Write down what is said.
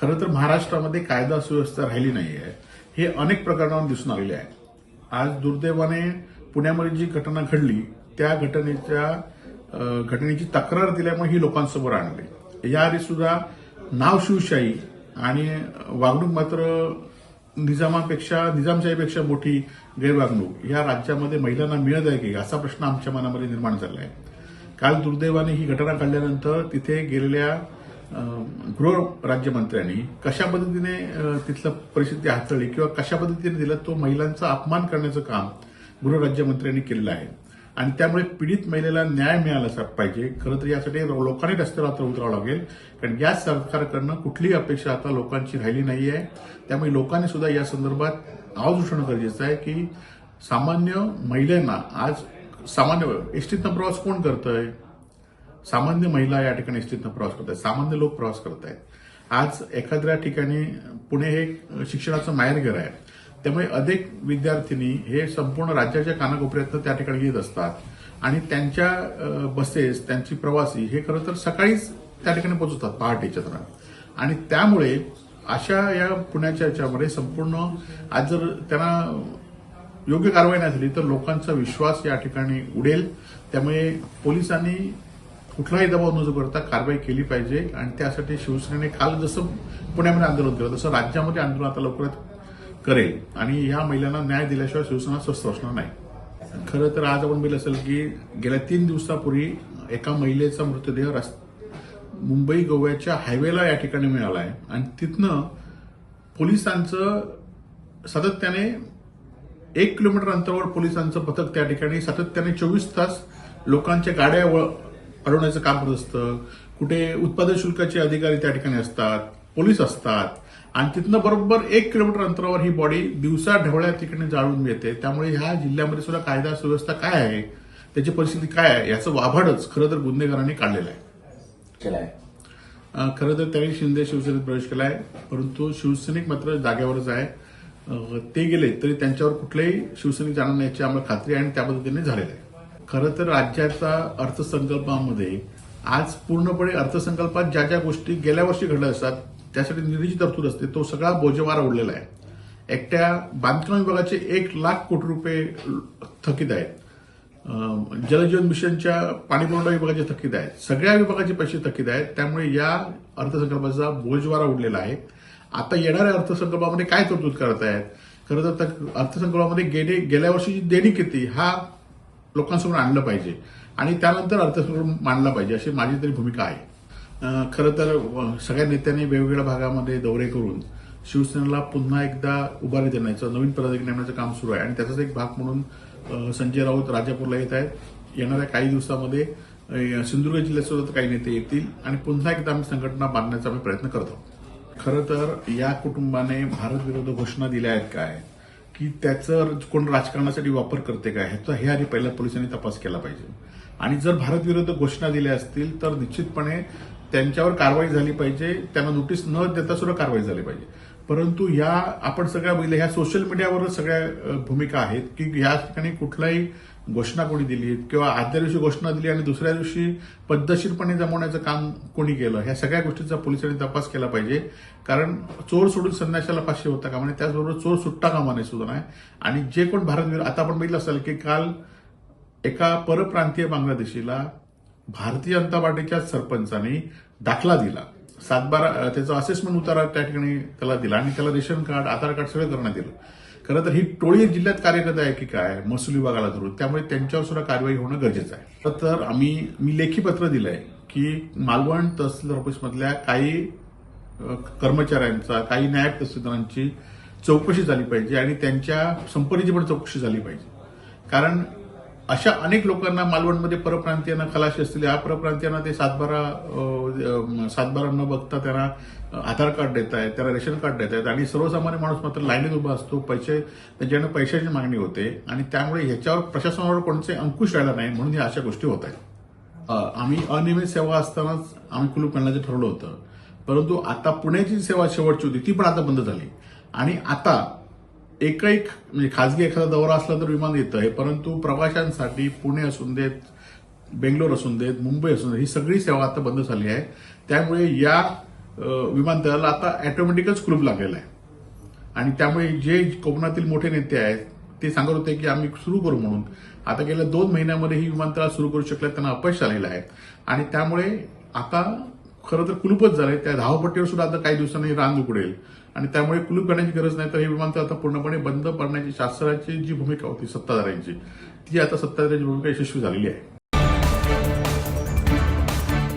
खरं तर महाराष्ट्रामध्ये कायदा सुव्यवस्था राहिली नाही आहे हे अनेक प्रकरणांवर दिसून आलेले आहे. आज दुर्दैवाने पुण्यामध्ये जी घटना घडली त्या घटनेची तक्रार दिल्यामुळे ही लोकांसमोर आणली. याआधी सुद्धा नाव शिवशाही आणि वागणूक मात्र निजामशाहीपेक्षा मोठी गैरवागणूक या राज्यामध्ये महिलांना मिळत आहे की असा प्रश्न आमच्या मनामध्ये निर्माण झाला आहे. काल दुर्दैवाने ही घटना घडल्यानंतर तिथे गेलेल्या गृह राज्यमंत्र्यांनी कशा पद्धतीने तिथलं परिस्थिती हाताळली किंवा कशा पद्धतीने दिलं तो महिलांचा अपमान करण्याचं काम गृह राज्यमंत्र्यांनी केलेलं आहे आणि त्यामुळे पीडित महिलेला न्याय मिळाला पाहिजे. खरं तर यासाठी लोकांनी रस्त्यावर आता उतरावं लागेल कारण या सरकारकडनं कुठलीही अपेक्षा आता लोकांची राहिली नाही आहे. त्यामुळे लोकांनी सुद्धा या संदर्भात आवाज उठवणं गरजेचं आहे की सामान्य महिलांना आज सामान्य एसटीतनं प्रवास कोण करतंय? सामान्य महिला या ठिकाणी एसटीतनं प्रवास करत आहेत, सामान्य लोक प्रवास करत आहेत. आज एखाद्या ठिकाणी पुणे हे शिक्षणाचं माहेरघर आहे त्यामुळे अनेक विद्यार्थिनी हे संपूर्ण राज्याच्या कानाकोपऱ्यातनं त्या ठिकाणी येत असतात आणि त्यांच्या बसेस त्यांची प्रवासी हे खरं तर सकाळीच त्या ठिकाणी पोहोचतात पहाटेच्या दरम्यान आणि त्यामुळे अशा या पुण्याच्या याच्यामध्ये संपूर्ण आज जर त्यांना योग्य कारवाई नाही झाली तर लोकांचा विश्वास या ठिकाणी उडेल. त्यामुळे पोलिसांनी कुठलाही दबाव न करता कारवाई केली पाहिजे आणि त्यासाठी शिवसेनेने काल जसं पुण्यामध्ये आंदोलन केलं तसं राज्यामध्ये आंदोलन आता लवकरात करेल आणि ह्या महिलांना न्याय दिल्याशिवाय शिवसेना स्वस्थ असणार नाही. खरं तर आज आपण पाहिलं असेल की गेल्या 3 दिवसापूर्वी एका महिलेचा मृतदेह मुंबई गोव्याच्या हायवेला या ठिकाणी मिळाला आहे आणि तिथनं पोलिसांचं सातत्याने 1 किलोमीटर अंतरावर पोलिसांचं पथक त्या ठिकाणी सातत्याने 24 तास लोकांच्या गाड्या अडवण्याचं काम करत असतं. कुठे उत्पादन शुल्काचे अधिकारी त्या ठिकाणी असतात, पोलीस असतात आणि तिथनं बरोबर 1 किलोमीटर अंतरावर ही बॉडी दिवसा ढवळ्या ठिकाणी जाळून मिळते. त्यामुळे ह्या जिल्ह्यामध्ये सुद्धा कायदा सुव्यवस्था काय आहे, त्याची परिस्थिती काय आहे याचं वाभाडच खरं तर गुन्हेगारांनी काढलेलं आहे. खरं तर त्यांनी शिंदे शिवसेनेत प्रवेश केला आहे परंतु शिवसैनिक मात्र जागेवरच आहे. ते गेले तरी त्यांच्यावर कुठलेही शिवसैनिक जाणार नाही याची आम्हाला खात्री आहे आणि त्या पद्धतीने झालेलं आहे. खरं तर राज्याचा अर्थसंकल्पामध्ये आज पूर्णपणे अर्थसंकल्पात ज्या ज्या गोष्टी गेल्या वर्षी घडल्या असतात त्यासाठी निधीची तरतूद असते तो सगळा बोजेवारा उडलेला आहे. एकट्या बांधकाम विभागाचे 1,00,000 कोटी रुपये थकीत आहेत. जलजीवन मिशनच्या पाणीपुरवठा विभागाचे थकीत आहेत. सगळ्या विभागाचे पैसे थकीत आहेत. त्यामुळे या अर्थसंकल्पाचा बोजवारा उडलेला आहे. आता येणाऱ्या अर्थसंकल्पामध्ये काय तरतूद करत आहेत? खरं तर अर्थसंकल्पामध्ये गेल्या वर्षीची देणी किती हा लोकांसमोर आणलं पाहिजे आणि त्यानंतर अर्थसंकल्प मांडला पाहिजे अशी माझी तरी भूमिका आहे. खरं तर सगळ्या नेत्यांनी वेगवेगळ्या भागामध्ये दौरे करून शिवसेनेला पुन्हा एकदा उभारी देण्याचं नवीन पदाधिकारी नेमण्याचं काम सुरू आहे आणि त्याचाच एक भाग म्हणून संजय राऊत राजापूरला येत आहेत. येणाऱ्या काही दिवसामध्ये सिंधुदुर्ग जिल्ह्यात सुद्धा काही नेते येतील आणि पुन्हा एकदा आम्ही संघटना बांधण्याचा आम्ही प्रयत्न करतो. खरं तर या कुटुंबाने भारत विरोधी घोषणा दिल्या आहेत काय की त्याचं कोण राजकारणासाठी वापर करते काय ह्याचा हे आधी पहिल्या पोलिसांनी तपास केला पाहिजे आणि जर भारत विरोधी घोषणा दिल्या असतील तर निश्चितपणे त्यांच्यावर कारवाई झाली पाहिजे. त्यांना नोटीस न देता सुद्धा कारवाई झाली पाहिजे. परंतु या आपण सगळ्या बघितल्या ह्या सोशल मीडियावरच सगळ्या भूमिका आहेत की या ठिकाणी कुठलाही घोषणा कोणी दिली किंवा आदल्या दिवशी घोषणा दिली आणि दुसऱ्या दिवशी पद्धतशीरपणे जमवण्याचं काम कोणी केलं ह्या सगळ्या गोष्टींचा पोलिसांनी तपास केला पाहिजे. कारण चोर सोडून संन्याशाला फाशी होता कामा नये त्याचबरोबर चोर सुट्टा कामा नये सुद्धा नाही आणि जे कोण भारत आता आपण बघितलं असेल की काल एका परप्रांतीय बांगलादेशीला भारतीय जनता पार्टीच्या सरपंचांनी दाखला दिला 7/12 त्याचा असेसमेंट उतारा त्या ठिकाणी त्याला दिला आणि त्याला रेशन कार्ड आधार कार्ड सगळं करण्यात दिलं. खरं तर ही टोळी जिल्ह्यात कार्यरत आहे की काय महसूल विभागाला धरून त्यामुळे त्यांच्यावर सुद्धा कारवाई होणं गरजेचं आहे. तर मी लेखी पत्र दिलंय की मालवण तहसीलदार ऑफिसमधल्या काही कर्मचाऱ्यांचा काही नायब तहसीलदारांची चौकशी झाली पाहिजे आणि त्यांच्या संपत्तीची पण चौकशी झाली पाहिजे. कारण अशा अनेक लोकांना मालवणमध्ये परप्रांतीयांना खलाशी असतील या परप्रांतीयांना ते 7/12 न बघता त्यांना आधार कार्ड देत आहेत त्यांना रेशन कार्ड देत आहेत आणि सर्वसामान्य माणूस मात्र लाईनीत उभा असतो त्यांच्याकडे पैशाची मागणी होते आणि त्यामुळे ह्याच्यावर प्रशासनावर कोणते अंकुश राहिला नाही म्हणून ह्या अशा गोष्टी होत आहेत. आम्ही अनियमित सेवा असतानाच आम्ही कुलूप घालण्याचं ठरवलं होतं परंतु आता पुण्याची सेवा शेवटची होती ती पण आता बंद झाली आणि आता म्हणजे खासगी एखादा दौरा असला तर विमान येतं आहे परंतु प्रवाशांसाठी पुणे असून देत बेंगलोर असून देत मुंबई असून देत ही सगळी सेवा आता बंद झाली आहे. त्यामुळे या विमानतळाला आता ऑटोमॅटिकच कुलूप लागलेला आहे. आणि त्यामुळे जे कोकणातील मोठे नेते आहेत ते सांगत होते की आम्ही सुरू करू म्हणून, आता गेल्या 2 महिन्यामध्ये ही विमानतळ सुरू करू शकल्यात, त्यांना अपयश आलेलं आहे. आणि त्यामुळे आता खरं तर कुलूपच झालंय. त्या धावपट्टीवर सुद्धा आता काही दिवसांनी रांग उघडेल आणि त्यामुळे कुलूप करण्याची गरज नाही. तर हे विमानतळ आता पूर्णपणे बंद पडण्याची शासनाची जी भूमिका होती सत्ताधाऱ्यांची, ती आता सत्ताधाऱ्यांची भूमिका यशस्वी झालेली आहे.